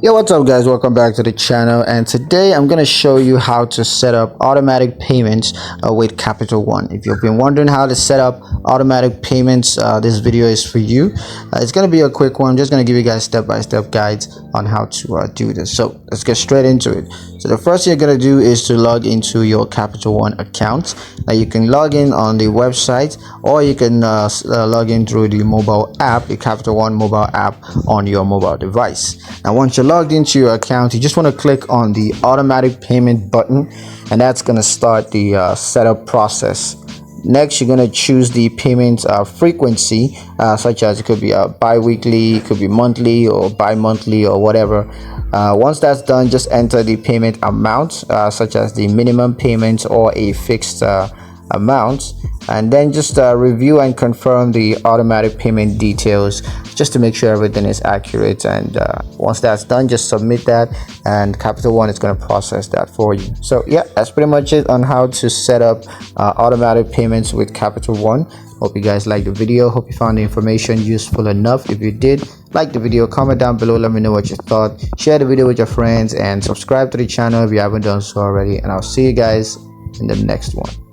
Yo, what's up guys, welcome back to the channel, and today I'm going to show you how to set up automatic payments with Capital One. If you've been wondering how to set up automatic payments, this video is for you. It's going to be a quick one. I'm just going to give you guys step-by-step guides on how to do this. So let's get straight into it. So the first thing you're going to do is to log into your Capital One account. Now you can log in on the website, or you can log in through the mobile app, the Capital One mobile app on your mobile device. Now once you're logged into your account, you just want to click on the automatic payment button, and that's going to start the setup process. Next, you're going to choose the payment frequency, such as it could be bi-weekly, it could be monthly or bi-monthly or whatever. Once that's done, just enter the payment amount, such as the minimum payment or a fixed amount, and then just review and confirm the automatic payment details just to make sure everything is accurate. And once that's done, just submit that and Capital One is going to process that for you. So yeah, that's pretty much it on how to set up automatic payments with Capital One. Hope you guys liked the video. Hope you found the information useful enough. If you did, like the video, comment down below, let me know what you thought, share the video with your friends, and subscribe to the channel if you haven't done so already. And I'll see you guys in the next one.